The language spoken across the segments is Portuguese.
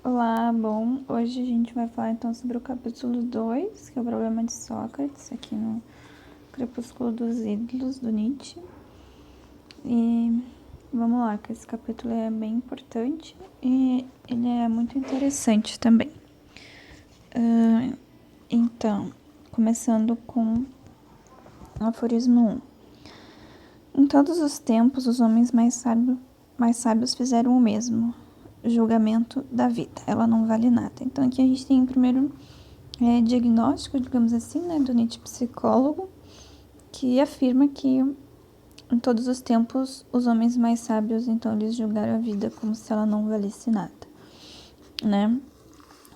Olá, bom, hoje a gente vai falar então sobre o capítulo 2, que é o problema de Sócrates, aqui no Crepúsculo dos Ídolos, do Nietzsche. E vamos lá, que esse capítulo é bem importante e ele é muito interessante também. Então, começando com o aforismo 1. Em todos os tempos, os homens mais sábios fizeram o mesmo. Julgamento da vida, ela não vale nada. Então aqui a gente tem o primeiro diagnóstico, digamos assim, né, do Nietzsche psicólogo, que afirma que em todos os tempos os homens mais sábios, então, eles julgaram a vida como se ela não valesse nada, né?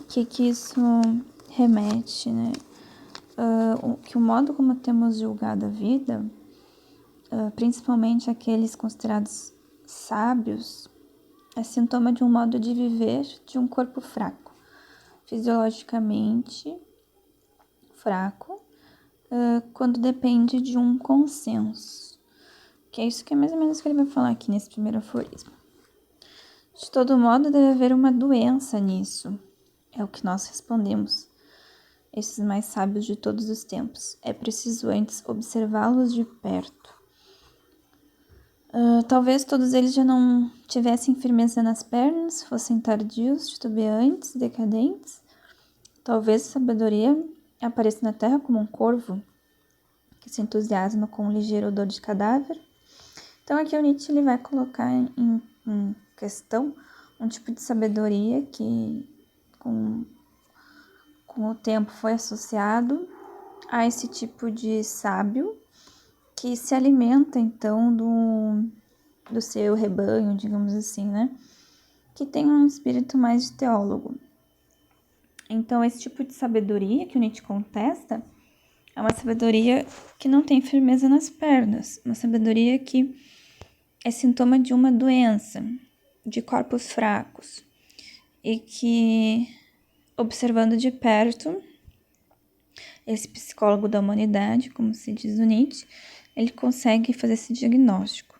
Que isso remete, né? Que o modo como temos julgado a vida, principalmente aqueles considerados sábios, é sintoma de um modo de viver de um corpo fraco, fisiologicamente fraco, quando depende de um consenso. Que é isso que é mais ou menos que ele vai falar aqui nesse primeiro aforismo. De todo modo, deve haver uma doença nisso. É o que nós respondemos, esses mais sábios de todos os tempos. É preciso antes observá-los de perto. Talvez todos eles já não tivessem firmeza nas pernas, fossem tardios, titubeantes, decadentes. Talvez a sabedoria apareça na terra como um corvo que se entusiasma com um ligeiro odor de cadáver. Então aqui o Nietzsche ele vai colocar em questão um tipo de sabedoria que com o tempo foi associado a esse tipo de sábio que se alimenta então do seu rebanho, digamos assim, né? Que tem um espírito mais de teólogo. Então esse tipo de sabedoria que o Nietzsche contesta é uma sabedoria que não tem firmeza nas pernas, uma sabedoria que é sintoma de uma doença, de corpos fracos, e que, observando de perto, esse psicólogo da humanidade, como se diz o Nietzsche, ele consegue fazer esse diagnóstico.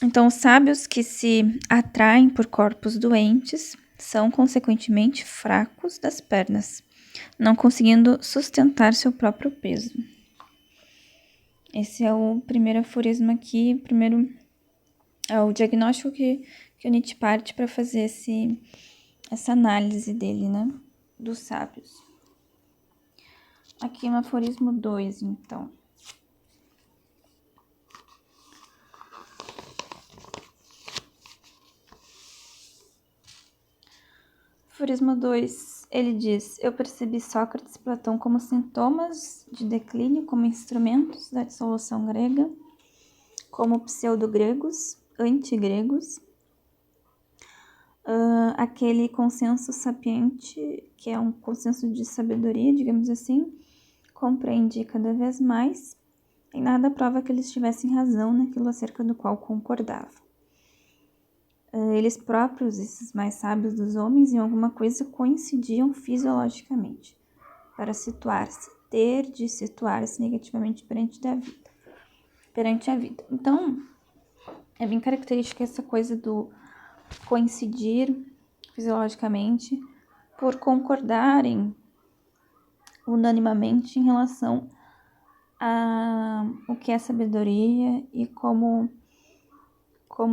Então, os sábios que se atraem por corpos doentes são, consequentemente, fracos das pernas, não conseguindo sustentar seu próprio peso. Esse é o primeiro aforismo aqui, é o diagnóstico que o Nietzsche parte para fazer essa análise dele, né, dos sábios. Aqui no aforismo 2, então. Aforismo 2, ele diz: eu percebi Sócrates e Platão como sintomas de declínio, como instrumentos da dissolução grega, como pseudo-gregos, antigregos, aquele consenso sapiente, que é um consenso de sabedoria, digamos assim, compreende cada vez mais, e nada prova que eles tivessem razão naquilo acerca do qual concordavam. Eles próprios, esses mais sábios dos homens, em alguma coisa coincidiam fisiologicamente, para situar-se, ter de situar-se negativamente perante a vida. Então, é bem característica essa coisa do coincidir fisiologicamente por concordarem unanimamente em relação a o que é sabedoria e como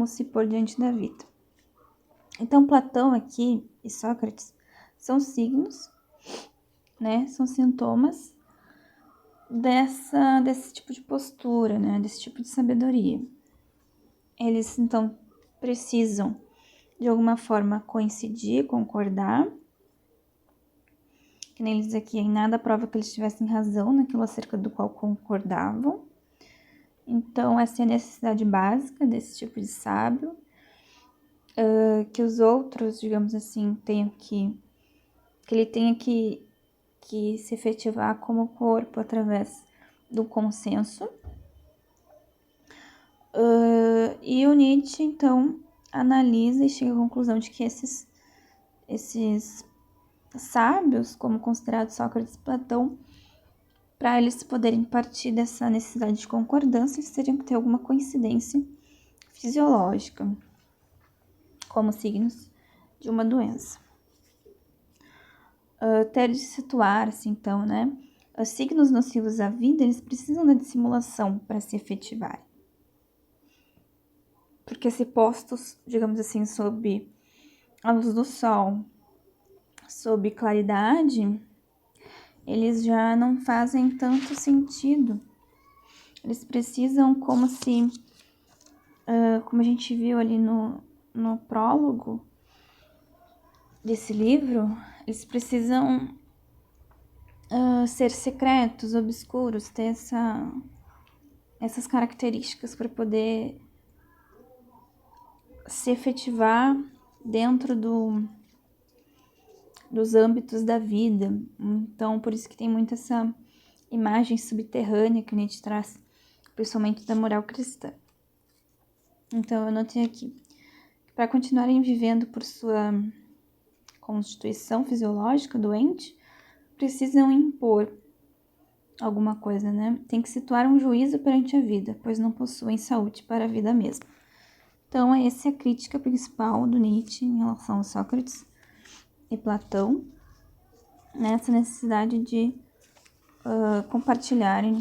se pôr diante da vida. Então, Platão aqui e Sócrates são signos, né? São sintomas desse tipo de postura, né? Desse tipo de sabedoria. Eles, então, precisam, de alguma forma, coincidir, concordar. Que nem eles diz aqui, em nada prova que eles tivessem razão naquilo acerca do qual concordavam. Então, essa é a necessidade básica desse tipo de sábio. Que os outros, digamos assim, que ele tenha que se efetivar como corpo através do consenso. E o Nietzsche, então, analisa e chega à conclusão de que esses sábios, como considerados Sócrates e Platão, para eles poderem partir dessa necessidade de concordância, eles teriam que ter alguma coincidência fisiológica, como signos de uma doença. Ter de situar-se, então, né? Os signos nocivos à vida, eles precisam da dissimulação para se efetivarem. Porque se postos, digamos assim, sob a luz do sol, sob claridade, eles já não fazem tanto sentido. Eles precisam, como a gente viu ali no prólogo desse livro, eles precisam ser secretos, obscuros, ter essas características para poder se efetivar dentro dos âmbitos da vida. Então, por isso que tem muito essa imagem subterrânea que a gente traz, principalmente da moral cristã. Então, eu anotei aqui. Para continuarem vivendo por sua constituição fisiológica doente, precisam impor alguma coisa, né? Tem que situar um juízo perante a vida, pois não possuem saúde para a vida mesma. Então, essa é a crítica principal do Nietzsche em relação a Sócrates e Platão, nessa necessidade de compartilharem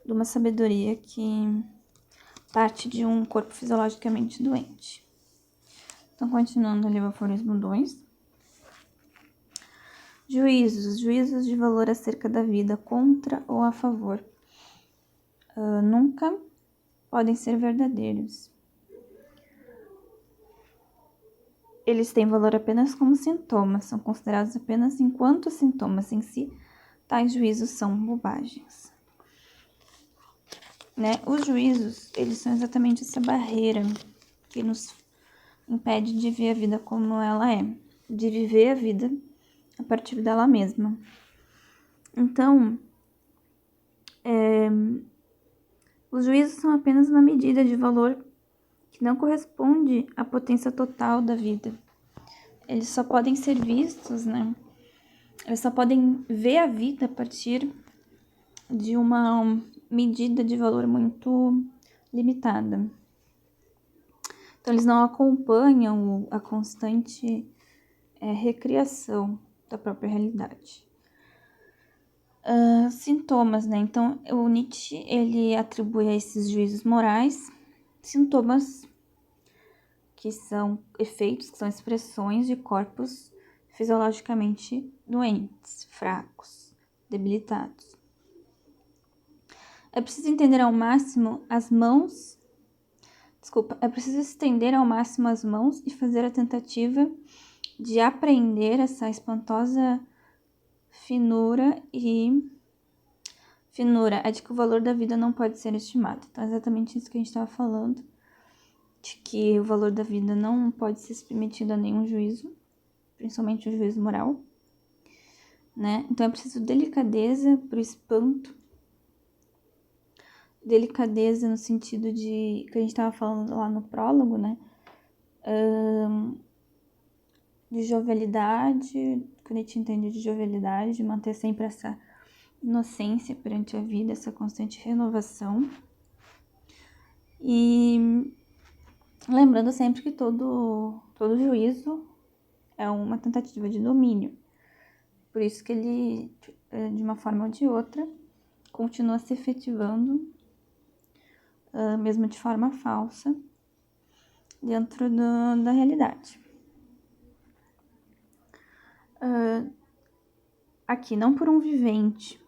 de uma sabedoria que parte de um corpo fisiologicamente doente. Então, continuando ali o aforismo 2. Juízos de valor acerca da vida, contra ou a favor, nunca podem ser verdadeiros. Eles têm valor apenas como sintomas, são considerados apenas enquanto sintomas em si. Tais juízos são bobagens. Né? Os juízos, eles são exatamente essa barreira que nos impede de ver a vida como ela é, de viver a vida a partir dela mesma. Então, os juízos são apenas uma medida de valor que não corresponde à potência total da vida. Eles só podem ser vistos, né? Eles só podem ver a vida a partir de uma medida de valor muito limitada. Então, eles não acompanham a constante recriação da própria realidade. Sintomas, né? Então, o Nietzsche, ele atribui a esses juízos morais sintomas que são efeitos, que são expressões de corpos fisiologicamente doentes, fracos, debilitados. É preciso entender ao máximo é preciso estender ao máximo as mãos e fazer a tentativa de apreender essa espantosa finura é de que o valor da vida não pode ser estimado. Então, é exatamente isso que a gente estava falando, de que o valor da vida não pode ser submetido a nenhum juízo, principalmente o juízo moral, né? Então, é preciso delicadeza para o espanto, delicadeza no sentido de, que a gente estava falando lá no prólogo, né? De jovialidade, que a gente entende de jovialidade, de manter sempre essa inocência perante a vida, essa constante renovação. E lembrando sempre que todo juízo é uma tentativa de domínio. Por isso que ele, de uma forma ou de outra, continua se efetivando, mesmo de forma falsa, dentro da realidade. Aqui, não por um vivente,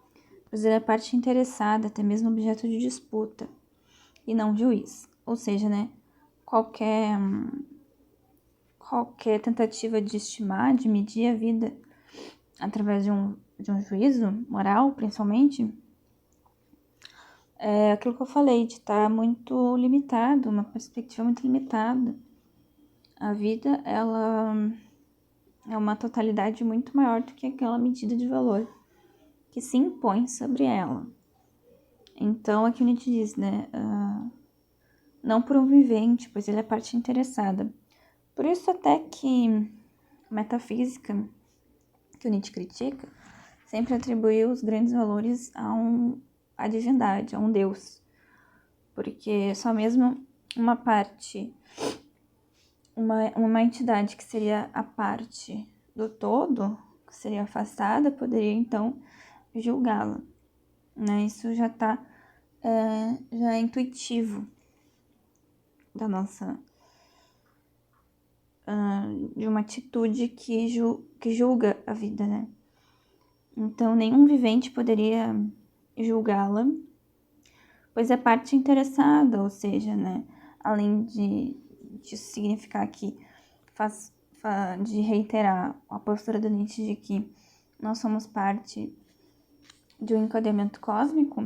pois ele é parte interessada, até mesmo objeto de disputa, e não juiz. Ou seja, né, qualquer tentativa de estimar, de medir a vida através de um juízo moral, principalmente, é aquilo que eu falei, de estar muito limitado, uma perspectiva muito limitada. A vida, ela é uma totalidade muito maior do que aquela medida de valor que se impõe sobre ela. Então, aqui o Nietzsche diz, né, não por um vivente, pois ele é parte interessada. Por isso até que a metafísica, que o Nietzsche critica, sempre atribuiu os grandes valores à divindade, a um Deus. Porque só mesmo uma parte uma entidade que seria a parte do todo, que seria afastada, poderia então julgá-la, né? Isso já já é intuitivo da nossa, de uma atitude que julga a vida, né? Então, nenhum vivente poderia julgá-la, pois é parte interessada, ou seja, né? Além de significar que de reiterar a postura do Nietzsche de que nós somos parte de um encadeamento cósmico,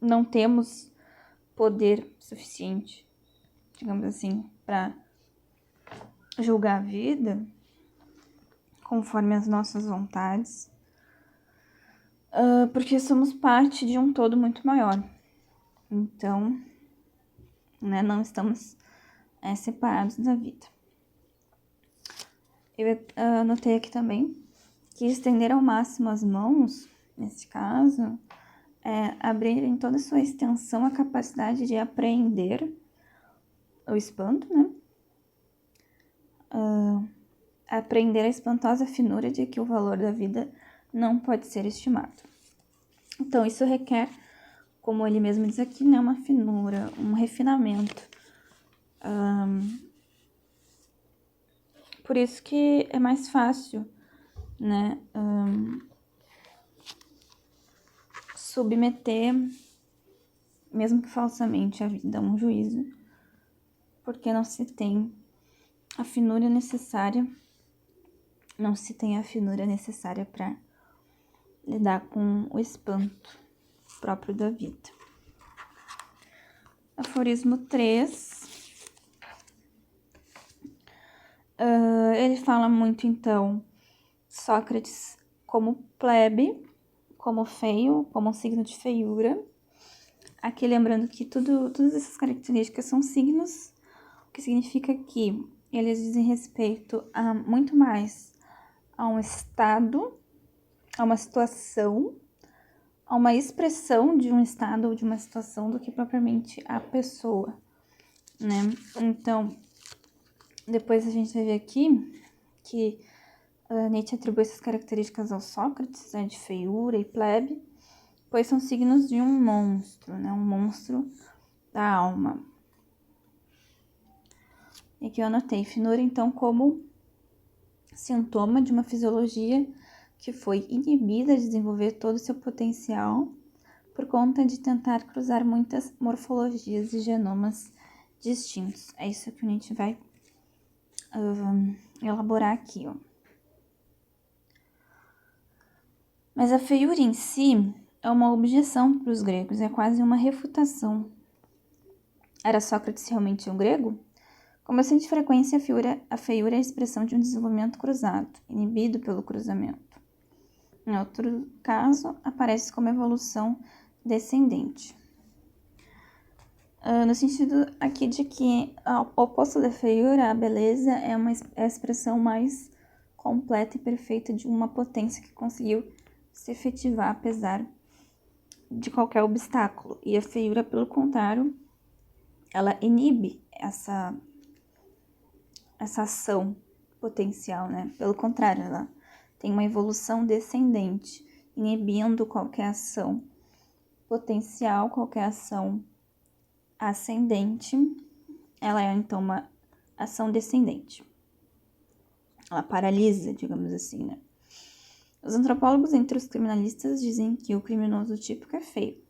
não temos poder suficiente, digamos assim, para julgar a vida conforme as nossas vontades, porque somos parte de um todo muito maior. Então, né, não estamos separados da vida. Eu anotei aqui também que estender ao máximo as mãos, nesse caso, é abrir em toda a sua extensão a capacidade de apreender o espanto, né? Apreender a espantosa finura de que o valor da vida não pode ser estimado. Então, isso requer, como ele mesmo diz aqui, né, uma finura, um refinamento. Por isso que é mais fácil, né, submeter, mesmo que falsamente, a vida a um juízo, porque não se tem a finura necessária, para lidar com o espanto próprio da vida. Aforismo 3. Ele fala muito, então, Sócrates como plebe, como feio, como um signo de feiura. Aqui lembrando que todas essas características são signos, o que significa que eles dizem respeito a muito mais a um estado, a uma situação, a uma expressão de um estado ou de uma situação do que propriamente a pessoa, né? Então, depois a gente vai ver aqui que Nietzsche atribui essas características ao Sócrates, né, de feiura e plebe, pois são signos de um monstro, né, um monstro da alma. E aqui eu anotei finura, então, como sintoma de uma fisiologia que foi inibida de desenvolver todo o seu potencial por conta de tentar cruzar muitas morfologias e genomas distintos. É isso que o Nietzsche vai elaborar aqui, ó. Mas a feiura em si é uma objeção para os gregos, é quase uma refutação. Era Sócrates realmente um grego? Com bastante frequência, a feiura é a expressão de um desenvolvimento cruzado, inibido pelo cruzamento. Em outro caso, aparece como evolução descendente. No sentido aqui de que, ao oposto da feiura, a beleza é a expressão mais completa e perfeita de uma potência que conseguiu se efetivar apesar de qualquer obstáculo. E a feiura, pelo contrário, ela inibe essa ação potencial, né? Pelo contrário, ela tem uma evolução descendente, inibindo qualquer ação potencial, qualquer ação ascendente, ela é então uma ação descendente. Ela paralisa, digamos assim, né? Os antropólogos entre os criminalistas dizem que o criminoso típico é feio.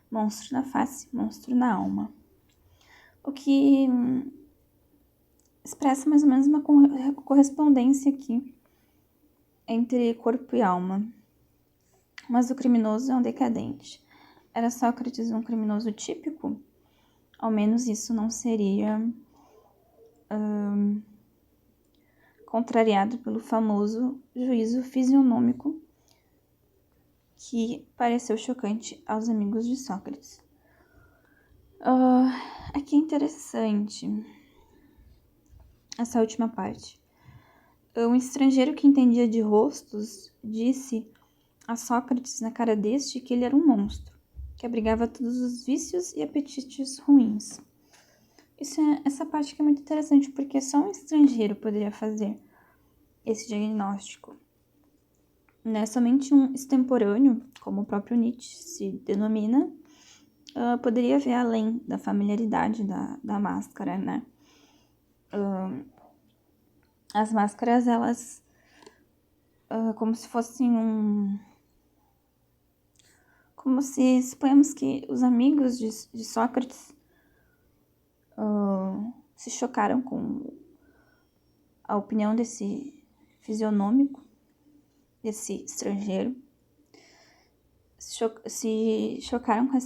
Monstro na face, monstro na alma. O que expressa mais ou menos uma correspondência aqui entre corpo e alma. Mas o criminoso é um decadente. Era Sócrates um criminoso típico? Ao menos isso não seria contrariado pelo famoso juízo fisionômico que pareceu chocante aos amigos de Sócrates. Aqui é interessante essa última parte. Um estrangeiro que entendia de rostos disse a Sócrates na cara deste que ele era um monstro, que abrigava todos os vícios e apetites ruins. Isso essa parte que é muito interessante, porque só um estrangeiro poderia fazer esse diagnóstico, né? Somente um extemporâneo, como o próprio Nietzsche se denomina, poderia ver além da familiaridade da máscara, né? As máscaras, elas, como se fossem como se, suponhamos que os amigos de Sócrates se chocaram com a opinião desse fisionômico, desse estrangeiro, se chocaram com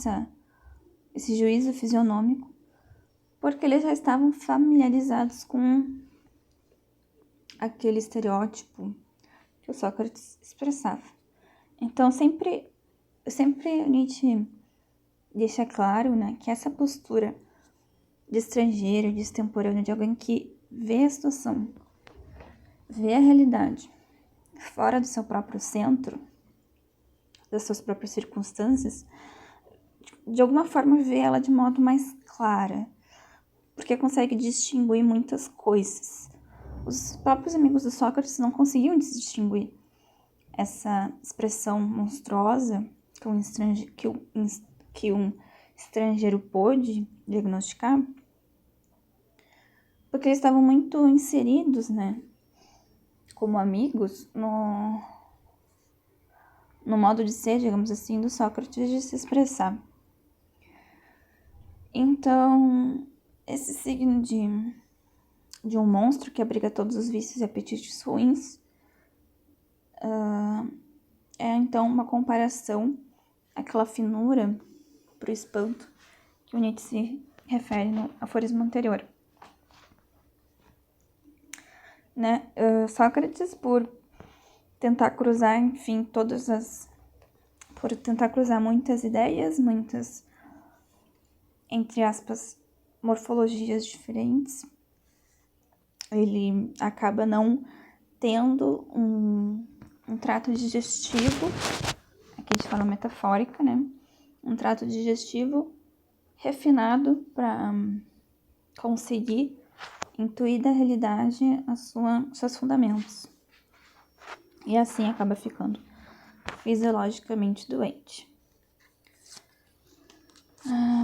esse juízo fisionômico, porque eles já estavam familiarizados com aquele estereótipo que o Sócrates expressava. Então, sempre Nietzsche deixa claro, né, que essa postura de estrangeiro, de extemporâneo, de alguém que vê a situação, vê a realidade fora do seu próprio centro, das suas próprias circunstâncias, de alguma forma vê ela de modo mais clara, porque consegue distinguir muitas coisas. Os próprios amigos do Sócrates não conseguiam distinguir essa expressão monstruosa que um estrangeiro pôde diagnosticar, porque eles estavam muito inseridos, né, como amigos, no modo de ser, digamos assim, do Sócrates de se expressar. Então, esse signo de um monstro que abriga todos os vícios e apetites ruins é, então, uma comparação àquela finura para o espanto que o Nietzsche se refere no aforismo anterior. Né? Sócrates, por tentar cruzar, enfim, por tentar cruzar muitas ideias, muitas, entre aspas, morfologias diferentes, ele acaba não tendo um trato digestivo, aqui de forma metafórica, né? Um trato digestivo refinado para conseguir intuir da realidade seus fundamentos. E assim acaba ficando fisiologicamente doente.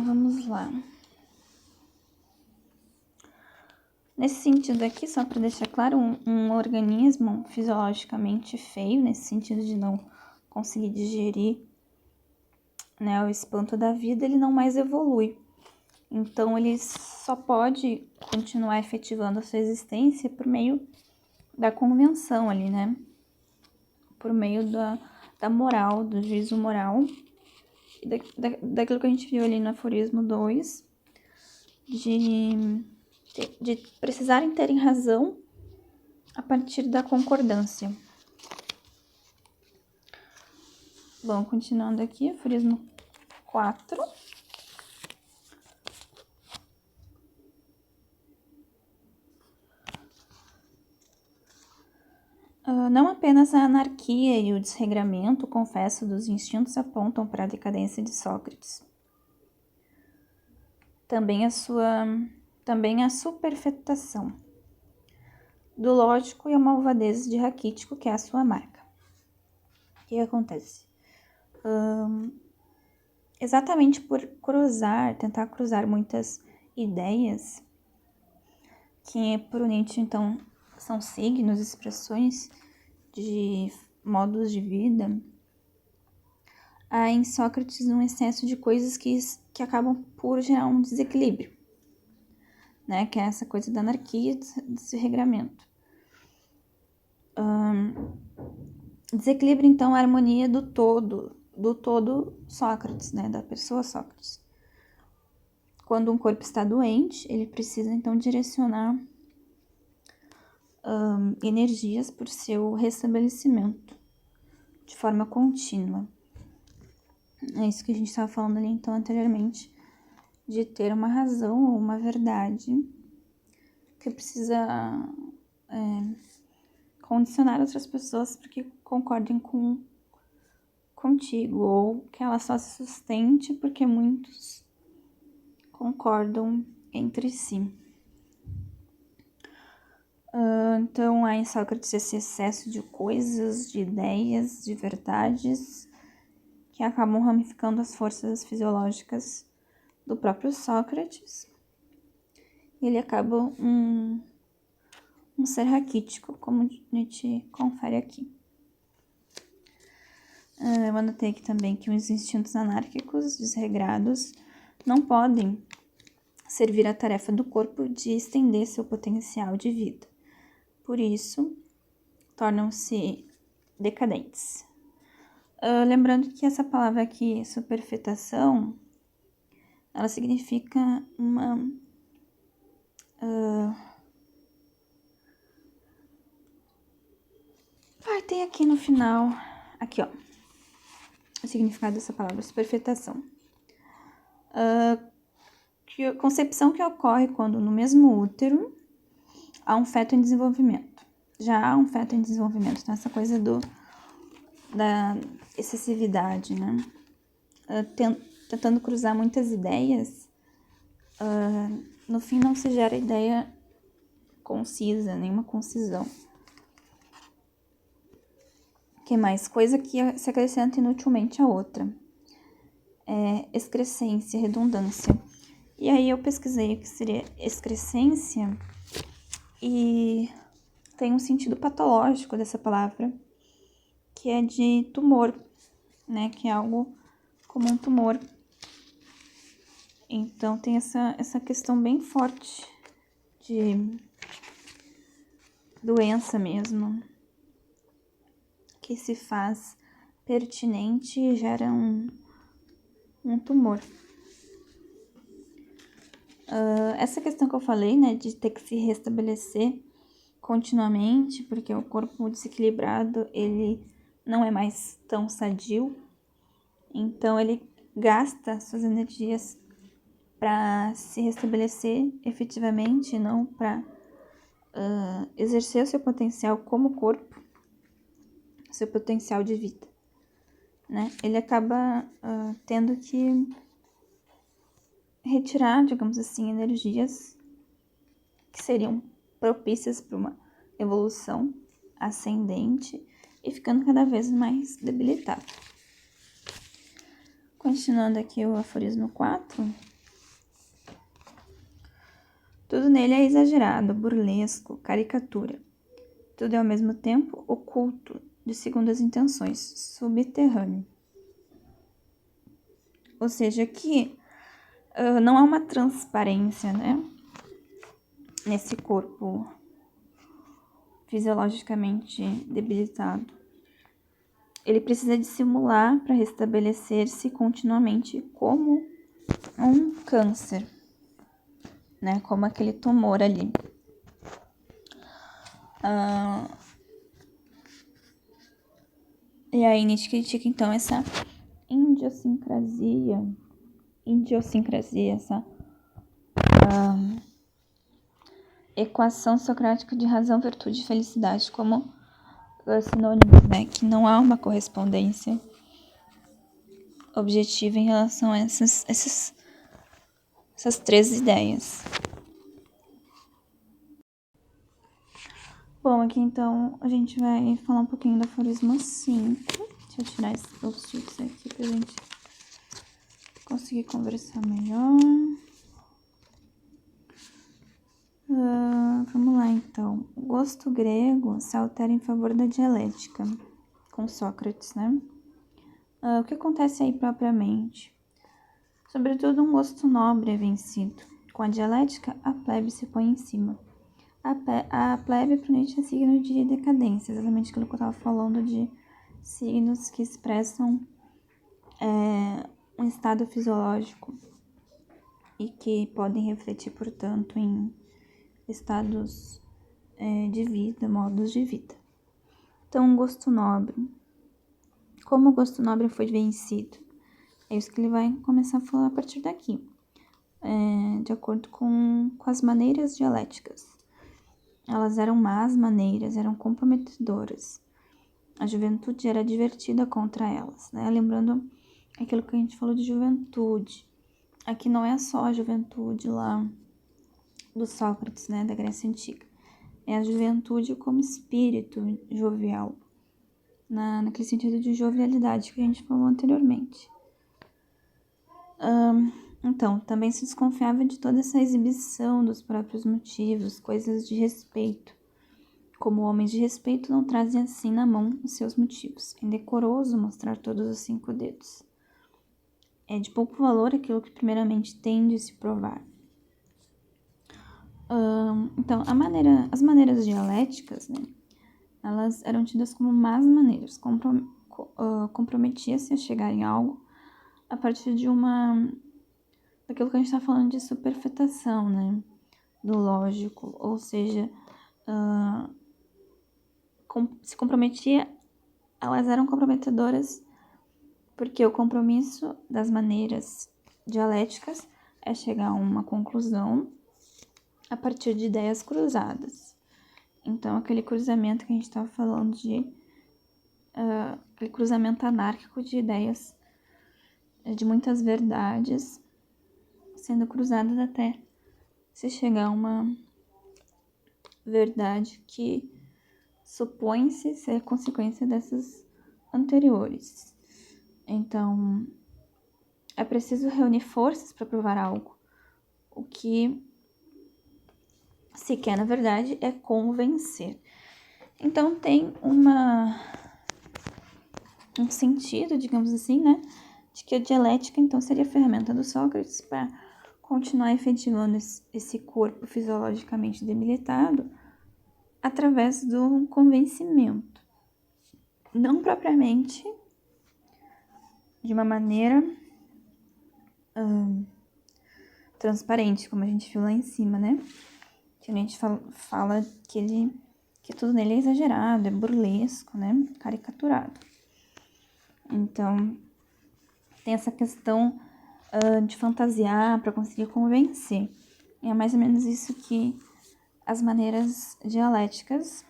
Vamos lá. Nesse sentido aqui, só para deixar claro, um organismo fisiologicamente feio, nesse sentido de não conseguir digerir, né, o espanto da vida, ele não mais evolui. Então, ele só pode continuar efetivando a sua existência por meio da convenção ali, né? Por meio da moral, do juízo moral, e daquilo que a gente viu ali no aforismo 2, de precisarem terem razão a partir da concordância. Bom, continuando aqui, aforismo 4. Não apenas a anarquia e o desregramento, confesso, dos instintos apontam para a decadência de Sócrates. Também a superfetação do lógico e a malvadez de Raquítico, que é a sua marca. O que acontece? Exatamente por tentar cruzar muitas ideias, que por Nietzsche, então, são signos, expressões de modos de vida, há em Sócrates um excesso de coisas que acabam por gerar um desequilíbrio, né? Que é essa coisa da anarquia, desse regramento. Desequilibra, então, a harmonia do todo Sócrates, né? Da pessoa Sócrates. Quando um corpo está doente, ele precisa, então, direcionar energias para o seu restabelecimento de forma contínua. É isso que a gente estava falando ali, então, anteriormente, de ter uma razão ou uma verdade que precisa condicionar outras pessoas para que concordem contigo, ou que ela só se sustente porque muitos concordam entre si. Então, há em Sócrates esse excesso de coisas, de ideias, de verdades, que acabam ramificando as forças fisiológicas do próprio Sócrates. Ele acaba um ser raquítico, como Nietzsche confere aqui. Eu anotei aqui também que os instintos anárquicos, desregrados, não podem servir à tarefa do corpo de estender seu potencial de vida. Por isso, tornam-se decadentes. Lembrando que essa palavra aqui, superfetação, ela significa uma... tem aqui no final, aqui ó, o significado dessa palavra, superfetação. Concepção que ocorre quando no mesmo útero há um feto em desenvolvimento. Já há um feto em desenvolvimento, então essa coisa da excessividade, né? Tentando cruzar muitas ideias, no fim não se gera ideia concisa, nenhuma concisão. O que mais? Coisa que se acrescenta inutilmente a outra. Excrescência, redundância. E aí eu pesquisei o que seria excrescência e tem um sentido patológico dessa palavra, que é de tumor, né? Que é algo como um tumor. Então tem essa questão bem forte de doença mesmo, que se faz pertinente e gera um tumor. Essa questão que eu falei, né, de ter que se restabelecer continuamente, porque o corpo desequilibrado, ele não é mais tão sadio, então ele gasta suas energias para se restabelecer efetivamente, não para exercer o seu potencial como corpo, seu potencial de vida, né? Ele acaba tendo que retirar, digamos assim, energias que seriam propícias para uma evolução ascendente e ficando cada vez mais debilitado. Continuando aqui o aforismo 4. Tudo nele é exagerado, burlesco, caricatura. Tudo é ao mesmo tempo oculto, de segundas intenções, subterrâneo. Ou seja, que não há uma transparência, né? Nesse corpo fisiologicamente debilitado. Ele precisa dissimular para restabelecer-se continuamente como um câncer, né? Como aquele tumor ali. E aí Nietzsche critica então essa idiosincrasia, essa equação socrática de razão, virtude e felicidade como sinônimos, né? Que não há uma correspondência objetiva em relação a essas três ideias. Bom, aqui então a gente vai falar um pouquinho do aforismo 5. Deixa eu tirar esses post-its aqui pra gente conseguir conversar melhor. Vamos lá então. O gosto grego se altera em favor da dialética, com Sócrates, né? O que acontece aí propriamente? Sobretudo um gosto nobre é vencido. Com a dialética, a plebe se põe em cima. A plebe para Nietzsche é signo de decadência, exatamente aquilo que eu estava falando de signos que expressam um estado fisiológico e que podem refletir, portanto, em estados de vida, modos de vida. Então, um gosto nobre. Como o gosto nobre foi vencido? É isso que ele vai começar a falar a partir daqui. De acordo com as maneiras dialéticas. Elas eram más maneiras, eram comprometedoras. A juventude era divertida contra elas, né? Lembrando aquilo que a gente falou de juventude. Aqui não é só a juventude lá do Sócrates, né, da Grécia Antiga. É a juventude como espírito jovial, naquele sentido de jovialidade que a gente falou anteriormente. Então, também se desconfiava de toda essa exibição dos próprios motivos, coisas de respeito. Como homens de respeito não trazem assim na mão os seus motivos. É indecoroso mostrar todos os 5 dedos. É de pouco valor aquilo que primeiramente tem de se provar. Então, as maneiras dialéticas, né, elas eram tidas como más maneiras. Comprometia-se a chegar em algo a partir daquilo que a gente está falando de superfetação, né, do lógico, ou seja, se comprometia, elas eram comprometedoras porque o compromisso das maneiras dialéticas é chegar a uma conclusão a partir de ideias cruzadas. Então, aquele cruzamento que a gente estava falando aquele cruzamento anárquico de ideias, de muitas verdades, sendo cruzadas até se chegar a uma verdade que supõe-se ser consequência dessas anteriores. Então, é preciso reunir forças para provar algo. O que se quer, na verdade, é convencer. Então, tem um sentido, digamos assim, né, de que a dialética, então, seria a ferramenta do Sócrates para continuar efetivando esse corpo fisiologicamente debilitado através do convencimento. Não propriamente de uma maneira transparente, como a gente viu lá em cima, né? Que a gente fala que tudo nele é exagerado, é burlesco, né? Caricaturado. Então, tem essa questão de fantasiar para conseguir convencer. E é mais ou menos isso que as maneiras dialéticas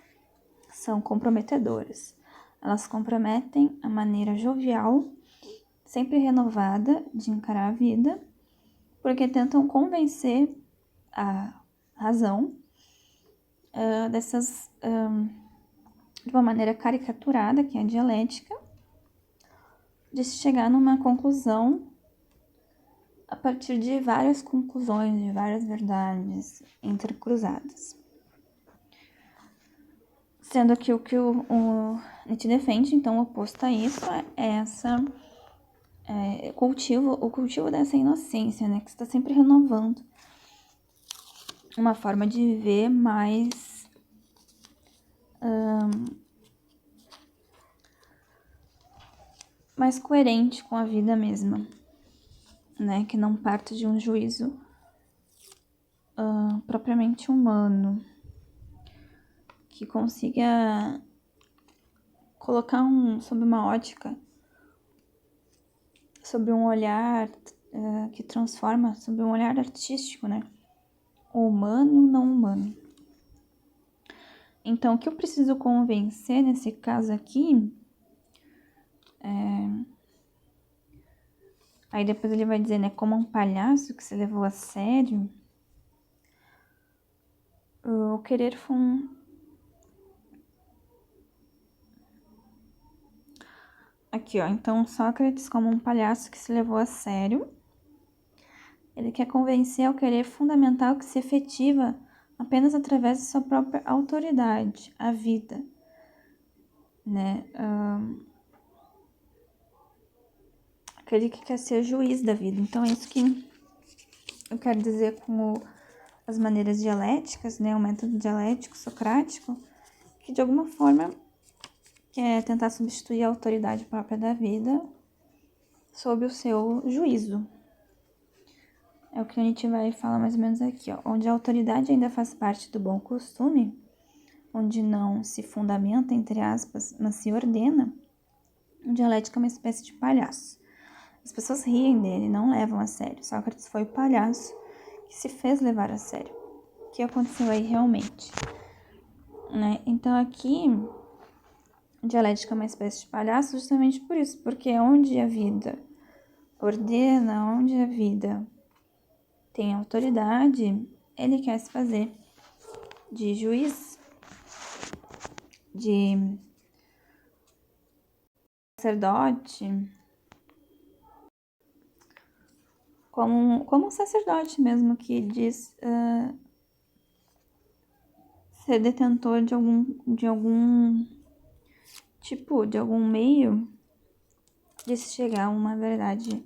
são comprometedoras. Elas comprometem a maneira jovial, sempre renovada, de encarar a vida, porque tentam convencer a razão de uma maneira caricaturada, que é a dialética, de se chegar numa conclusão a partir de várias conclusões, de várias verdades entrecruzadas. Sendo que o que o Nietzsche defende, então, oposto a isso, é o cultivo dessa inocência, né, que está sempre renovando uma forma de viver mais coerente com a vida mesma, né, que não parte de um juízo propriamente humano, que consiga colocar sob uma ótica, sobre um olhar que transforma, sobre um olhar artístico, né, o humano e o não humano. Então, o que eu preciso convencer nesse caso aqui aí depois ele vai dizer, né, como um palhaço que se levou a sério, o querer Aqui, ó, então Sócrates como um palhaço que se levou a sério, ele quer convencer ao querer fundamental que se efetiva apenas através de sua própria autoridade, a vida, né, aquele que quer ser juiz da vida. Então é isso que eu quero dizer com as maneiras dialéticas, né, o método dialético socrático, que de alguma forma quer tentar substituir a autoridade própria da vida sob o seu juízo. É o que a gente vai falar mais ou menos aqui, ó. Onde a autoridade ainda faz parte do bom costume, onde não se fundamenta, entre aspas, mas se ordena, o dialético é uma espécie de palhaço. As pessoas riem dele, não levam a sério. Sócrates foi o palhaço que se fez levar a sério. O que aconteceu aí realmente? Né? Então aqui, dialética é uma espécie de palhaço justamente por isso, porque onde a vida ordena, onde a vida tem autoridade, ele quer se fazer de juiz, de sacerdote, como um sacerdote mesmo, que diz ser detentor de algum tipo, de algum meio de se chegar a uma verdade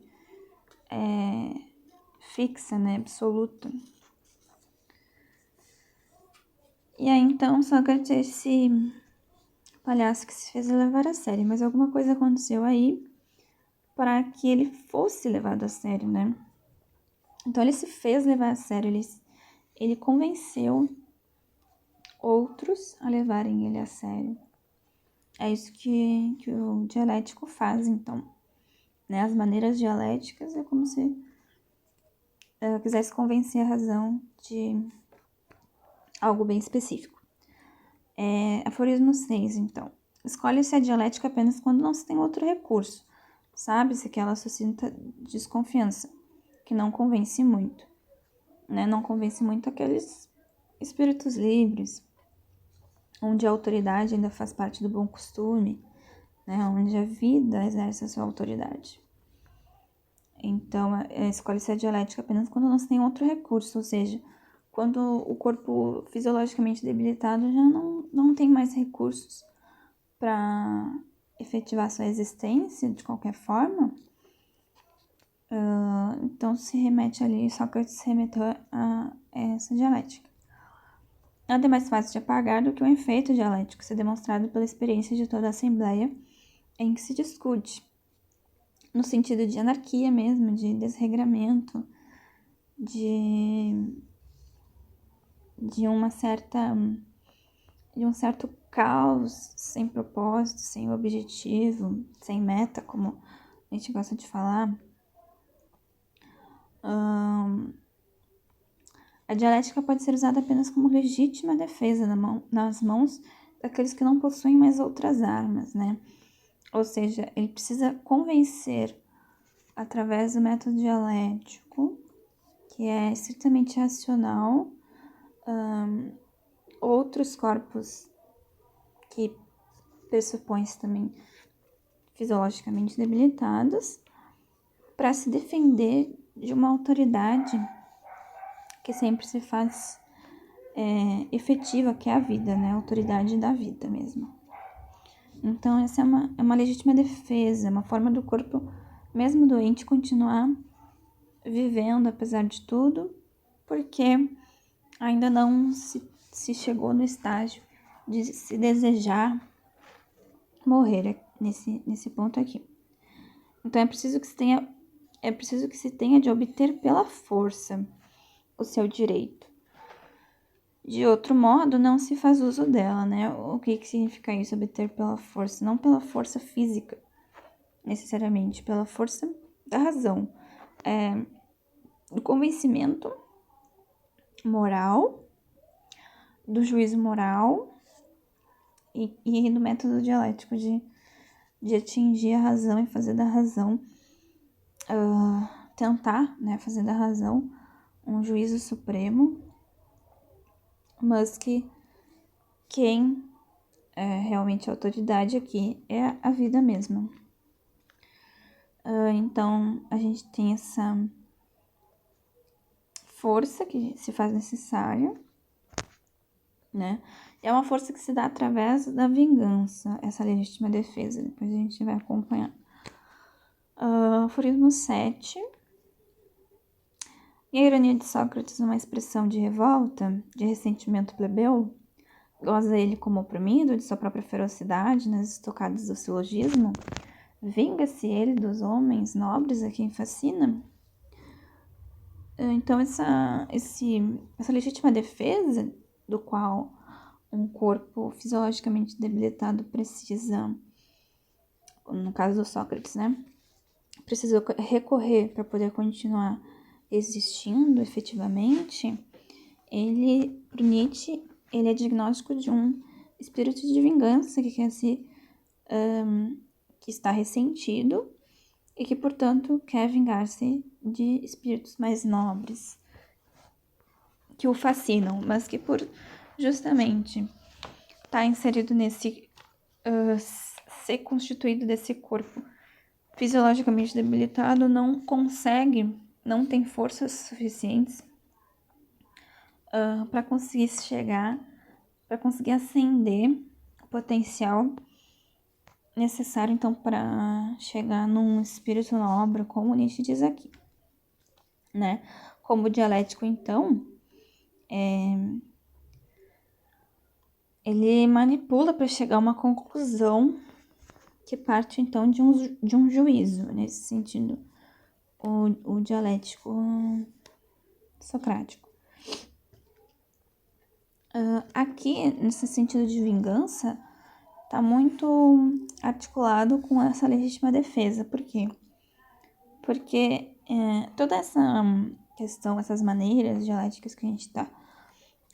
fixa, né, absoluta. E aí, então, Sócrates, esse palhaço que se fez levar a sério, mas alguma coisa aconteceu aí para que ele fosse levado a sério, né? Então, ele se fez levar a sério, ele convenceu outros a levarem ele a sério. É isso que o dialético faz, então. Né? As maneiras dialéticas é como se quisesse convencer a razão de algo bem específico. Aforismo 6, então. Escolhe-se a dialética apenas quando não se tem outro recurso. Sabe-se que ela suscita desconfiança, que não convence muito. Né? Não convence muito aqueles espíritos livres, onde a autoridade ainda faz parte do bom costume, né? Onde a vida exerce a sua autoridade. Então, escolhe-se a dialética apenas quando não se tem outro recurso, ou seja, quando o corpo fisiologicamente debilitado já não tem mais recursos para efetivar sua existência de qualquer forma, então se remete ali, Sócrates se remeteu a essa dialética. Nada é mais fácil de apagar do que o efeito dialético ser demonstrado pela experiência de toda a assembleia em que se discute, no sentido de anarquia mesmo, de desregramento, de um certo caos, sem propósito, sem objetivo, sem meta, como a gente gosta de falar. A dialética pode ser usada apenas como legítima defesa nas mãos daqueles que não possuem mais outras armas, né? Ou seja, ele precisa convencer através do método dialético, que é estritamente racional, outros corpos que pressupõem-se também fisiologicamente debilitados, para se defender de uma autoridade que sempre se faz efetiva, que é a vida, né? A autoridade da vida mesmo. Então, essa é uma legítima defesa, uma forma do corpo, mesmo doente, continuar vivendo apesar de tudo, porque ainda não se chegou no estágio de se desejar morrer nesse ponto aqui. Então, é preciso que se tenha de obter pela força o seu direito. De outro modo, não se faz uso dela, né? O que significa isso? Obter pela força? Não pela força física, necessariamente, pela força da razão. Do convencimento moral, do juízo moral e do método dialético de atingir a razão e fazer da razão, tentar, né, fazer da razão um juízo supremo, mas que quem é realmente a autoridade aqui é a vida mesma. Então, a gente tem essa força que se faz necessária, né? É uma força que se dá através da vingança, essa legítima defesa. Depois a gente vai acompanhar. Aforismo 7. E a ironia de Sócrates, uma expressão de revolta, de ressentimento plebeu, goza ele como oprimido de sua própria ferocidade nas estocadas do silogismo? Vinga-se ele dos homens nobres a quem fascina? Então, essa legítima defesa, do qual um corpo fisiologicamente debilitado precisa, no caso do Sócrates, né? Precisa recorrer para poder continuar existindo efetivamente, pro Nietzsche, ele é diagnóstico de um espírito de vingança que quer que está ressentido e que, portanto, quer vingar-se de espíritos mais nobres, que o fascinam, mas que por justamente estar inserido nesse, ser constituído desse corpo fisiologicamente debilitado, não consegue, não tem forças suficientes para conseguir chegar, para conseguir acender o potencial necessário, então, para chegar num espírito na obra, como Nietzsche diz aqui, né? Como o dialético, então, ele manipula para chegar a uma conclusão que parte, então, de um juízo, nesse sentido, o dialético socrático. Aqui, nesse sentido de vingança, está muito articulado com essa legítima defesa. Por quê? Porque toda essa questão, essas maneiras dialéticas que a gente está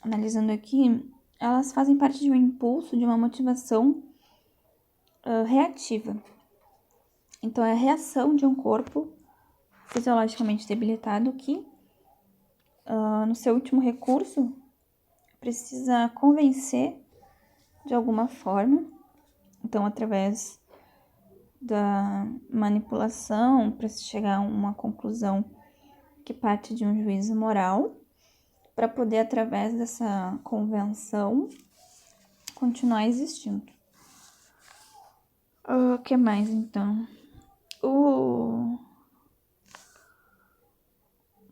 analisando aqui, elas fazem parte de um impulso, de uma motivação reativa. Então, é a reação de um corpo fisiologicamente debilitado que, no seu último recurso, precisa convencer de alguma forma, então, através da manipulação, para se chegar a uma conclusão que parte de um juízo moral, para poder, através dessa convenção, continuar existindo. O que mais, então?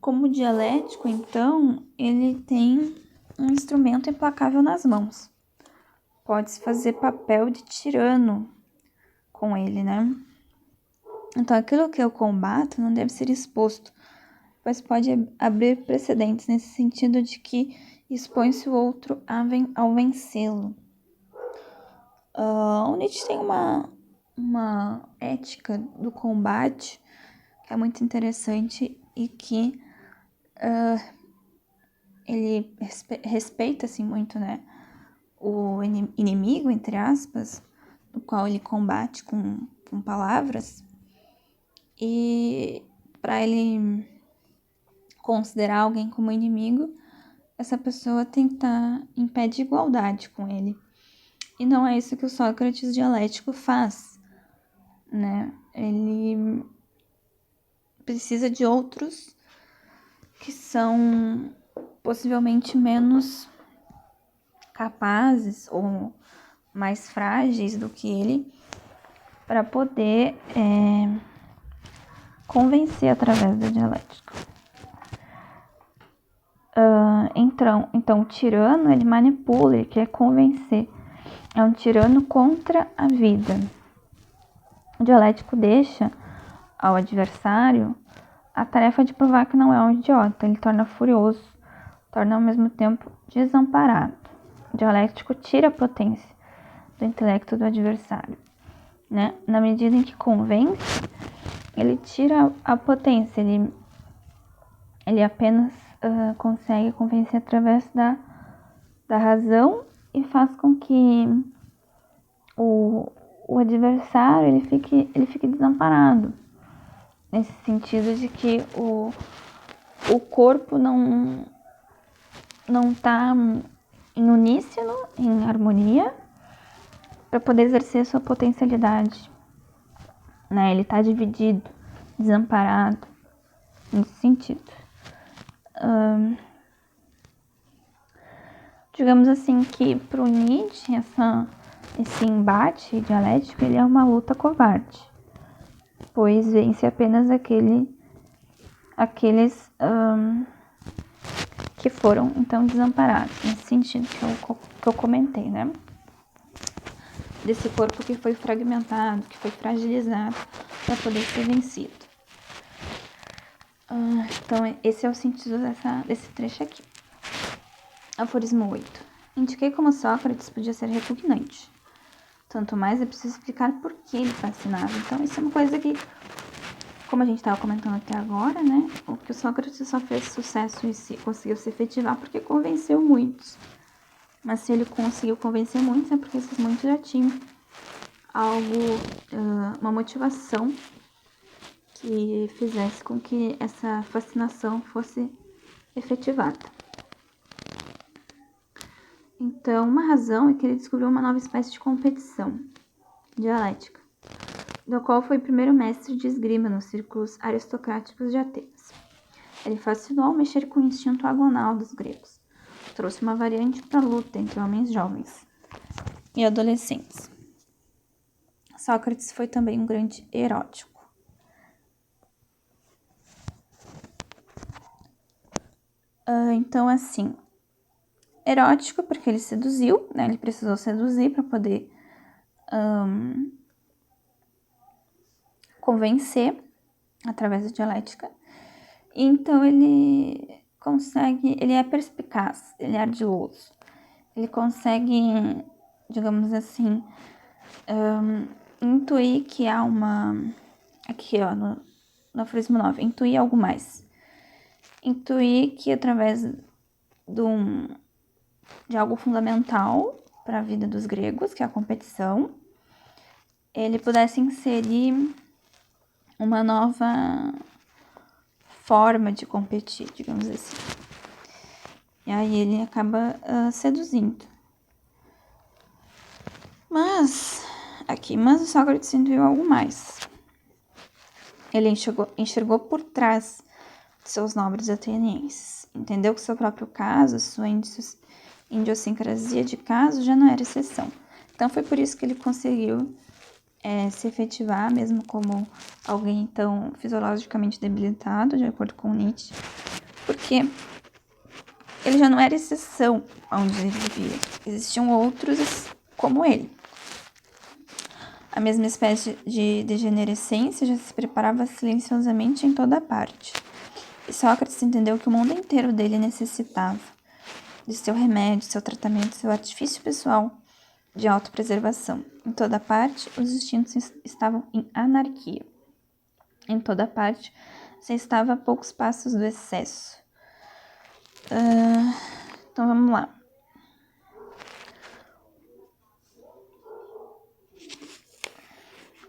Como dialético, então, ele tem um instrumento implacável nas mãos. Pode-se fazer papel de tirano com ele, né? Então, aquilo que eu combato não deve ser exposto, pois pode abrir precedentes nesse sentido de que expõe-se o outro ao vencê-lo. O Nietzsche tem uma ética do combate que é muito interessante e que ele respeita assim, muito, né, o inimigo, entre aspas, no qual ele combate com palavras, e para ele considerar alguém como inimigo, essa pessoa tem que estar em pé de igualdade com ele. E não é isso que o Sócrates dialético faz, né? Ele precisa de outros que são possivelmente menos capazes ou mais frágeis do que ele para poder convencer através da dialética. Então, o tirano, ele manipula, ele quer convencer. É um tirano contra a vida. O dialético deixa ao adversário a tarefa de provar que não é um idiota. Ele torna furioso, torna ao mesmo tempo desamparado. O dialético tira a potência do intelecto do adversário, né? Na medida em que convence, ele tira a potência, ele apenas consegue convencer através da razão e faz com que o adversário ele fique desamparado, nesse sentido de que o corpo não está em uníssono, em harmonia, para poder exercer sua potencialidade, né? Ele está dividido, desamparado, nesse sentido. Digamos assim que para o Nietzsche esse embate dialético ele é uma luta covarde, pois vence apenas aqueles que foram então desamparados, nesse sentido que eu comentei, né? Desse corpo que foi fragmentado, que foi fragilizado para poder ser vencido. Então, esse é o sentido desse trecho aqui. Aforismo 8. Indiquei como Sócrates podia ser repugnante. Tanto mais é preciso explicar por que ele fascinava. Então, isso é uma coisa que, como a gente estava comentando até agora, né? O que o Sócrates só fez sucesso e conseguiu se efetivar porque convenceu muitos. Mas se ele conseguiu convencer muitos, é porque esses muitos já tinham uma motivação que fizesse com que essa fascinação fosse efetivada. Então, uma razão é que ele descobriu uma nova espécie de competição dialética, do qual foi primeiro mestre de esgrima nos círculos aristocráticos de Atenas. Ele fascinou ao mexer com o instinto agonal dos gregos. Trouxe uma variante para a luta entre homens jovens e adolescentes. Sócrates foi também um grande erótico. Então, assim, erótico porque ele seduziu, né? Ele precisou seduzir para poder convencer através da dialética. Então, ele é perspicaz, ele é ardiloso. Ele consegue, digamos assim, intuir que há uma... Aqui, ó, no aforismo 9, intuir algo mais. Intuir que através de algo fundamental para a vida dos gregos, que é a competição, ele pudesse inserir uma nova forma de competir, digamos assim. E aí ele acaba seduzindo. Mas o Sócrates intuiu algo mais. Ele enxergou por trás de seus nobres atenienses. Entendeu que seu próprio caso, sua idiosincrasia de caso já não era exceção. Então foi por isso que ele conseguiu se efetivar, mesmo como alguém tão fisiologicamente debilitado, de acordo com Nietzsche, porque ele já não era exceção onde ele vivia. Existiam outros como ele. A mesma espécie de degenerescência já se preparava silenciosamente em toda parte. E Sócrates entendeu que o mundo inteiro dele necessitava de seu remédio, seu tratamento, seu artifício pessoal de autopreservação. Em toda parte, os instintos estavam em anarquia. Em toda parte, você estava a poucos passos do excesso. Então, vamos lá.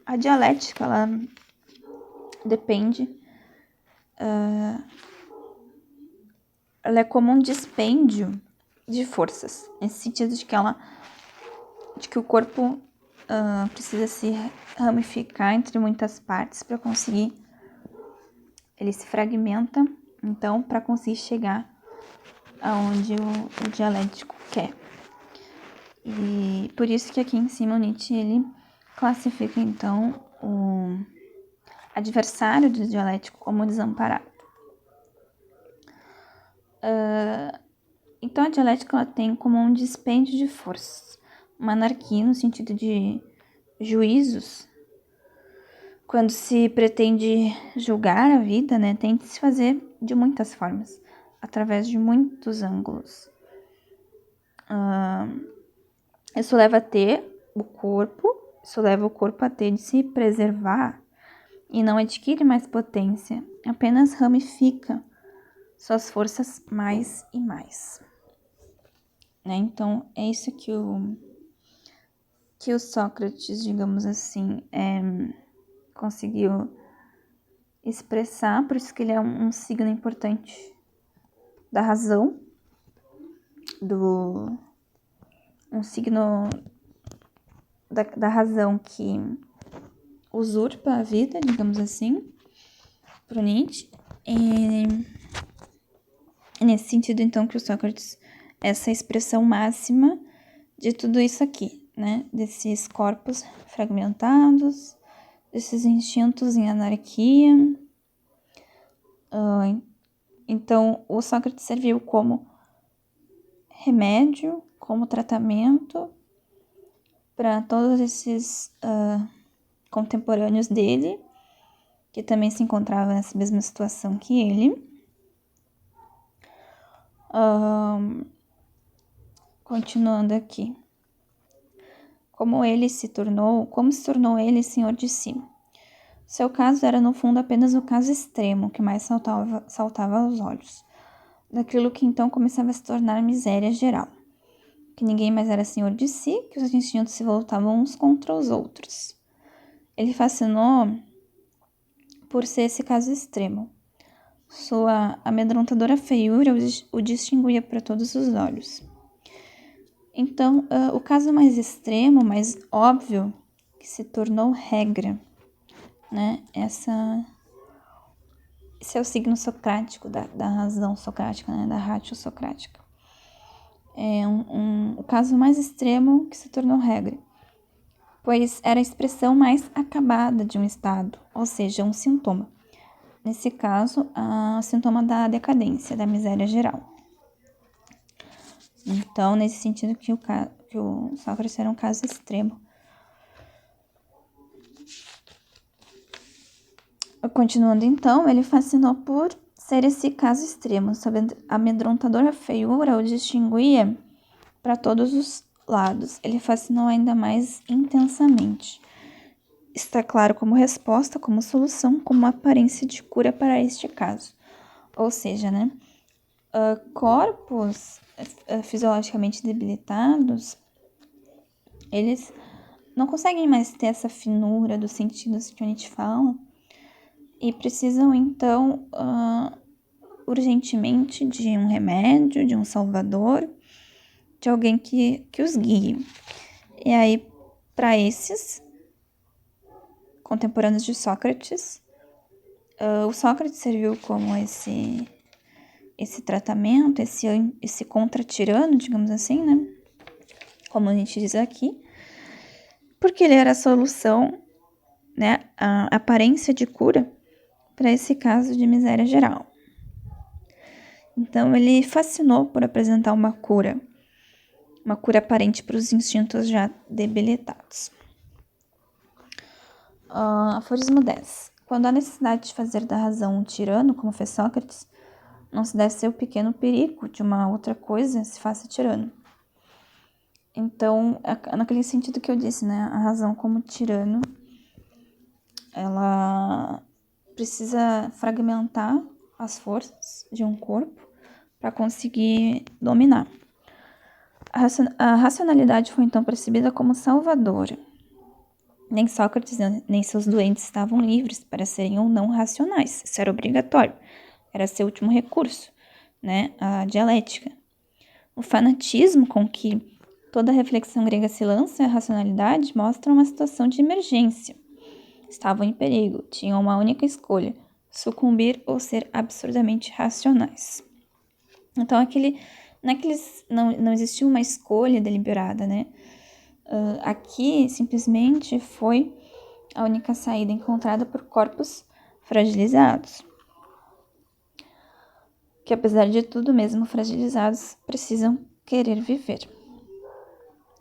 A dialética, ela depende... ela é como um dispêndio de forças, nesse sentido de que o corpo precisa se ramificar entre muitas partes para conseguir, ele se fragmenta, então, para conseguir chegar aonde o dialético quer. E por isso que aqui em cima o Nietzsche, ele classifica, então, o adversário do dialético como desamparado. Então, a dialética ela tem como um dispêndio de forças, uma anarquia no sentido de juízos. Quando se pretende julgar a vida, né, tem que se fazer de muitas formas, através de muitos ângulos. Isso leva a ter o corpo, isso leva o corpo a ter de se preservar e não adquire mais potência, apenas ramifica suas forças mais e mais. Né? Então, é isso que o Sócrates, digamos assim, conseguiu expressar, por isso que ele é um signo importante da razão, um signo da razão que usurpa a vida, digamos assim, para o Nietzsche. E nesse sentido, então, que o Sócrates é essa expressão máxima de tudo isso aqui, né? Desses corpos fragmentados, desses instintos em anarquia. Então, o Sócrates serviu como remédio, como tratamento para todos esses contemporâneos dele, que também se encontravam nessa mesma situação que ele. Continuando aqui. Como se tornou ele senhor de si. Seu caso era, no fundo, apenas o caso extremo que mais saltava aos olhos, daquilo que então começava a se tornar miséria geral, que ninguém mais era senhor de si, que os instintos se voltavam uns contra os outros. Ele fascinou por ser esse caso extremo. Sua amedrontadora feiura o distinguia para todos os olhos. Então, o caso mais extremo, mais óbvio, que se tornou regra, né? Esse é o signo socrático, da razão socrática, né? Da ratio socrática. É o caso mais extremo que se tornou regra, pois era a expressão mais acabada de um estado, ou seja, um sintoma. Nesse caso, o sintoma da decadência, da miséria geral. Então, nesse sentido que o Sócrates era um caso extremo. Continuando então, ele fascinou por ser esse caso extremo. Sua amedrontadora feiura o distinguia para todos os lados. Ele fascinou ainda mais intensamente. Está claro como resposta, como solução, como aparência de cura para este caso. Ou seja, né? Corpos fisiologicamente debilitados, eles não conseguem mais ter essa finura dos sentidos que a gente fala e precisam, então, urgentemente de um remédio, de um salvador, de alguém que os guie. E aí, para esses contemporâneos de Sócrates, o Sócrates serviu como esse tratamento, esse contra-tirano, digamos assim, né? Como a gente diz aqui, porque ele era a solução, né? A aparência de cura para esse caso de miséria geral. Então, ele fascinou por apresentar uma cura aparente para os instintos já debilitados. Aforismo 10. Quando há necessidade de fazer da razão um tirano, como fez Sócrates, não se deve ser o pequeno perigo de uma outra coisa se faça tirano. Então, naquele sentido que eu disse, né? A razão como tirano, ela precisa fragmentar as forças de um corpo para conseguir dominar. A racionalidade foi então percebida como salvadora. Nem Sócrates nem seus doentes estavam livres para serem ou não racionais. Isso era obrigatório. Era seu último recurso, né? A dialética. O fanatismo com que toda a reflexão grega se lança à racionalidade mostra uma situação de emergência. Estavam em perigo, tinham uma única escolha: sucumbir ou ser absurdamente racionais. Então, não existiu uma escolha deliberada, né? Aqui, simplesmente, foi a única saída encontrada por corpos fragilizados. Que, apesar de tudo, mesmo fragilizados, precisam querer viver.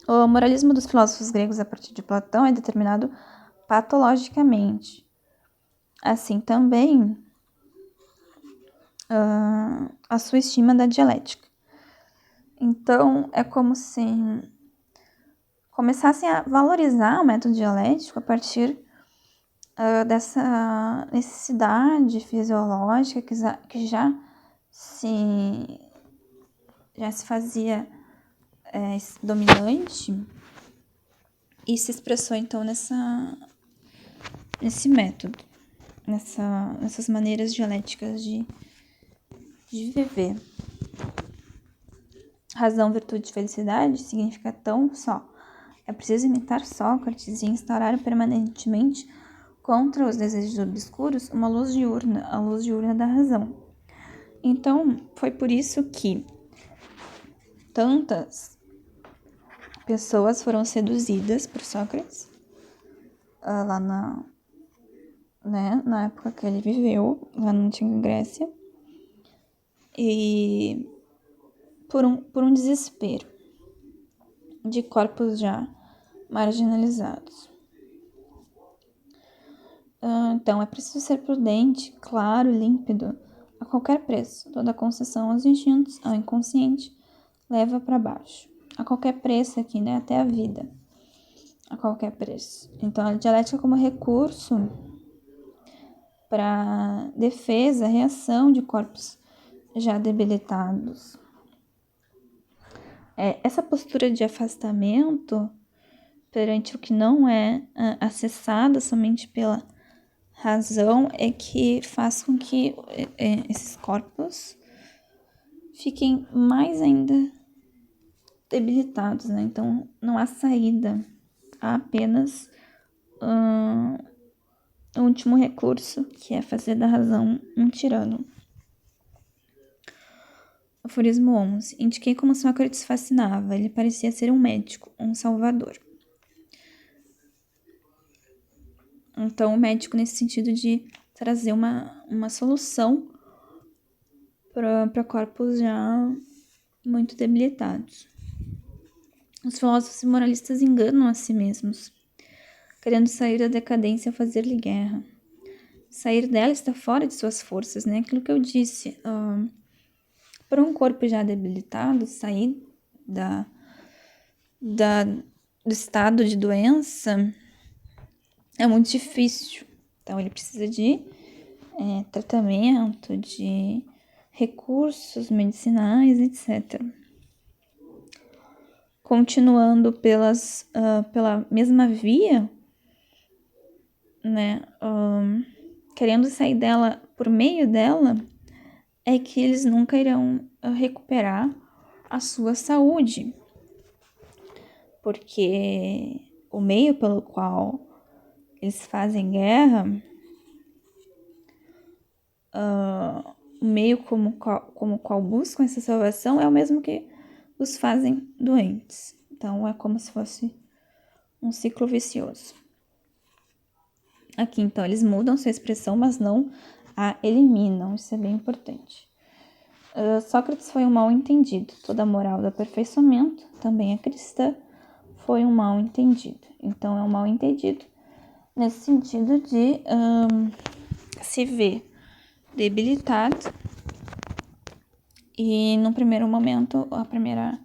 O moralismo dos filósofos gregos a partir de Platão é determinado patologicamente. Assim também a sua estima da dialética. Então, é como se começassem a valorizar o método dialético a partir dessa necessidade fisiológica que já se fazia dominante e se expressou então nesse método, nessas maneiras dialéticas de viver. Razão, virtude e felicidade significa tão só. É preciso imitar Sócrates e instaurar permanentemente contra os desejos obscuros uma luz diurna, a luz diurna da razão. Então, foi por isso que tantas pessoas foram seduzidas por Sócrates lá na época que ele viveu, lá na antiga Grécia, e por um desespero de corpos já marginalizados. Então, é preciso ser prudente, claro, límpido, a qualquer preço. Toda concessão aos instintos, ao inconsciente, leva para baixo. A qualquer preço aqui, né? Até a vida. A qualquer preço. Então, a dialética como recurso para defesa, reação de corpos já debilitados. Essa postura de afastamento perante o que não é acessado somente pela razão é que faz com que esses corpos fiquem mais ainda debilitados, né? Então, não há saída, há apenas o último recurso, que é fazer da razão um tirano. Aforismo 11. Indiquei como Sócrates fascinava. Ele parecia ser um médico, um salvador. Então, o médico nesse sentido de trazer uma solução para corpos já muito debilitados. Os filósofos e moralistas enganam a si mesmos, querendo sair da decadência ao fazer-lhe guerra. Sair dela está fora de suas forças, né? Aquilo que eu disse. Para um corpo já debilitado, sair do estado de doença é muito difícil. Então, ele precisa de tratamento, de recursos medicinais, etc. Continuando pela mesma via, né, querendo sair dela por meio dela, é que eles nunca irão recuperar a sua saúde. Porque o meio pelo qual eles fazem guerra, o meio como qual buscam essa salvação é o mesmo que os fazem doentes. Então, é como se fosse um ciclo vicioso. Aqui, então, eles mudam sua expressão, mas não a eliminam. Isso é bem importante. Sócrates foi um mal-entendido. Toda a moral do aperfeiçoamento, também a cristã, foi um mal-entendido. Então, é um mal-entendido nesse sentido de se ver debilitado e, no primeiro momento, a primeira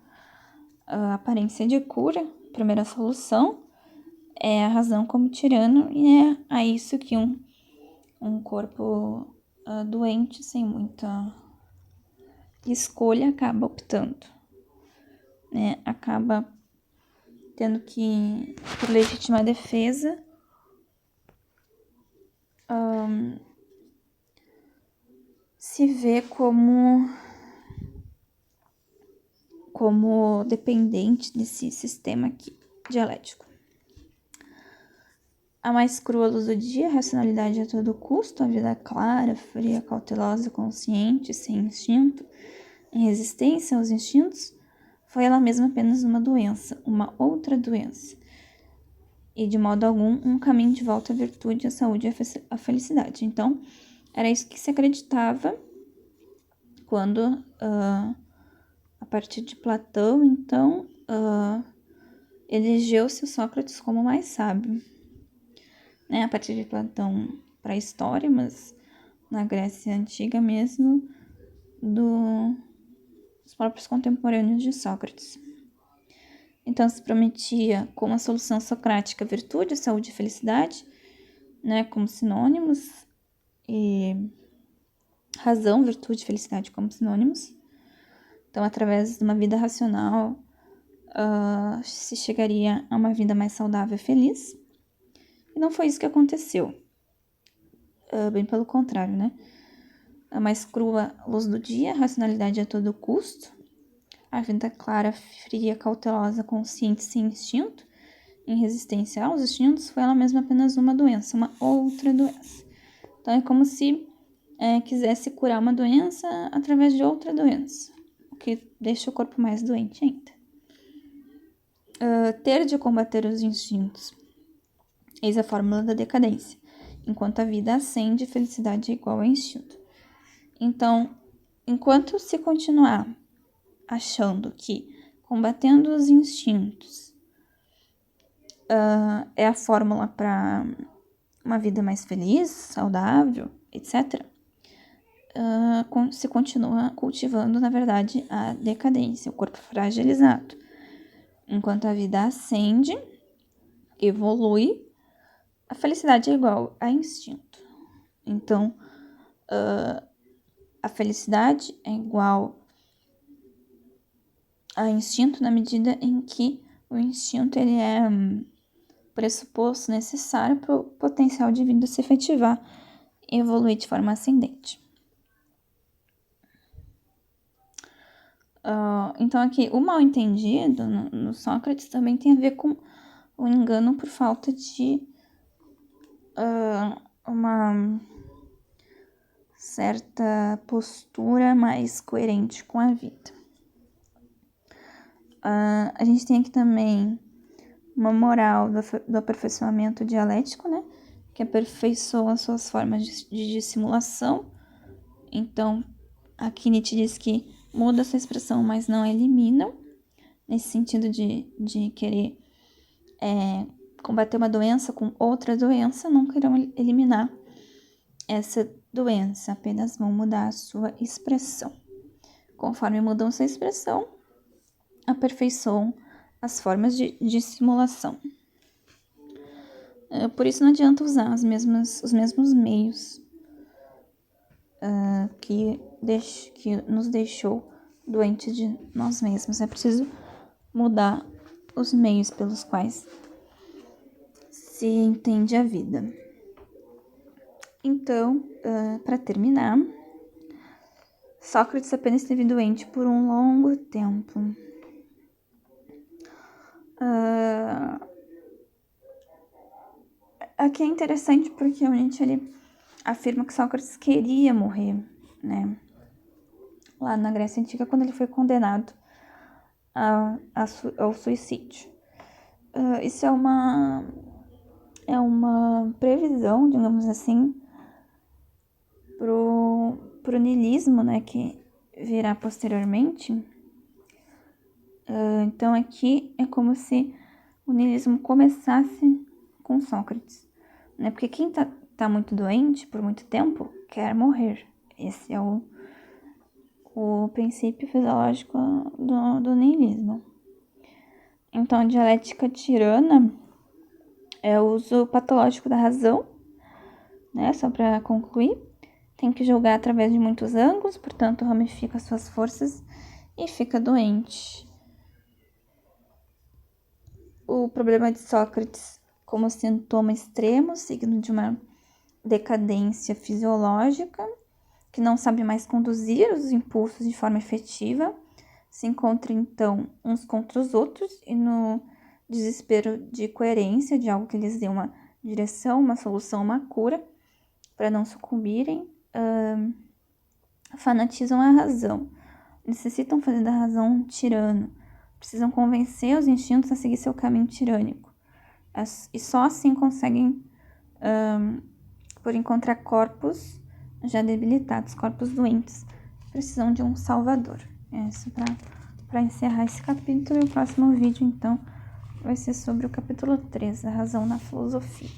aparência de cura, a primeira solução é a razão como tirano, e é a isso que um corpo doente, sem muita escolha, acaba optando, né? Acaba tendo que, por legítima defesa, se ver como dependente desse sistema aqui, dialético. A mais crua luz do dia, a racionalidade a todo custo, a vida clara, fria, cautelosa, consciente, sem instinto, em resistência aos instintos, foi ela mesma apenas uma doença, uma outra doença. E de modo algum, um caminho de volta à virtude, à saúde e à felicidade. Então, era isso que se acreditava quando, a partir de Platão, então, elegeu-se o Sócrates como mais sábio. Né? A partir de Platão para a história, mas na Grécia Antiga mesmo, dos próprios contemporâneos de Sócrates. Então, se prometia como a solução socrática virtude, saúde e felicidade, né, como sinônimos, e razão, virtude e felicidade como sinônimos. Então, através de uma vida racional, se chegaria a uma vida mais saudável e feliz. E não foi isso que aconteceu. Bem pelo contrário, né? A mais crua luz do dia, racionalidade a todo custo, a vida clara, fria, cautelosa, consciente, sem instinto, em resistência aos instintos, foi ela mesma apenas uma doença, uma outra doença. Então, é como se quisesse curar uma doença através de outra doença, o que deixa o corpo mais doente ainda. Ter de combater os instintos. Eis a fórmula da decadência. Enquanto a vida ascende, felicidade é igual a instinto. Então, enquanto se continuar achando que combatendo os instintos é a fórmula para uma vida mais feliz, saudável, etc., se continua cultivando, na verdade, a decadência, o corpo fragilizado. Enquanto a vida ascende, evolui, a felicidade é igual a instinto. Então, a felicidade é igual a instinto na medida em que o instinto ele é pressuposto necessário para o potencial de vida se efetivar e evoluir de forma ascendente. Então, aqui, o mal-entendido no Sócrates também tem a ver com o engano por falta de uma certa postura mais coerente com a vida. A gente tem aqui também uma moral do aperfeiçoamento dialético, né? Que aperfeiçoa suas formas de dissimulação. Então, aqui Nietzsche diz que muda essa expressão, mas não eliminam, nesse sentido de querer combater uma doença com outra doença, não querem eliminar essa doença, apenas vão mudar a sua expressão. Conforme mudam sua expressão, aperfeiçoam as formas de dissimulação. Por isso não adianta usar os mesmos meios que nos deixou doentes de nós mesmos. É preciso mudar os meios pelos quais se entende a vida. Então, para terminar, Sócrates apenas esteve doente por um longo tempo. Aqui é interessante porque o Nietzsche ele afirma que Sócrates queria morrer, né? Lá na Grécia Antiga, quando ele foi condenado ao suicídio. Isso é uma previsão, digamos assim, pro niilismo, né, que virá posteriormente. Então aqui é como se o niilismo começasse com Sócrates, né? Porque quem tá muito doente por muito tempo quer morrer. Esse é o princípio fisiológico do niilismo. Então, a dialética tirana é o uso patológico da razão, né? Só para concluir, tem que julgar através de muitos ângulos, portanto, ramifica suas forças e fica doente. O problema de Sócrates como sintoma extremo, signo de uma decadência fisiológica, que não sabe mais conduzir os impulsos de forma efetiva, se encontra então uns contra os outros e no desespero de coerência de algo que lhes dê uma direção, uma solução, uma cura, para não sucumbirem, fanatizam a razão, necessitam fazer da razão um tirano, precisam convencer os instintos a seguir seu caminho tirânico, e só assim conseguem, por encontrar corpos já debilitados, corpos doentes, precisam de um salvador. Isso para encerrar esse capítulo. E o próximo vídeo, então, vai ser sobre o capítulo 3, a razão na filosofia.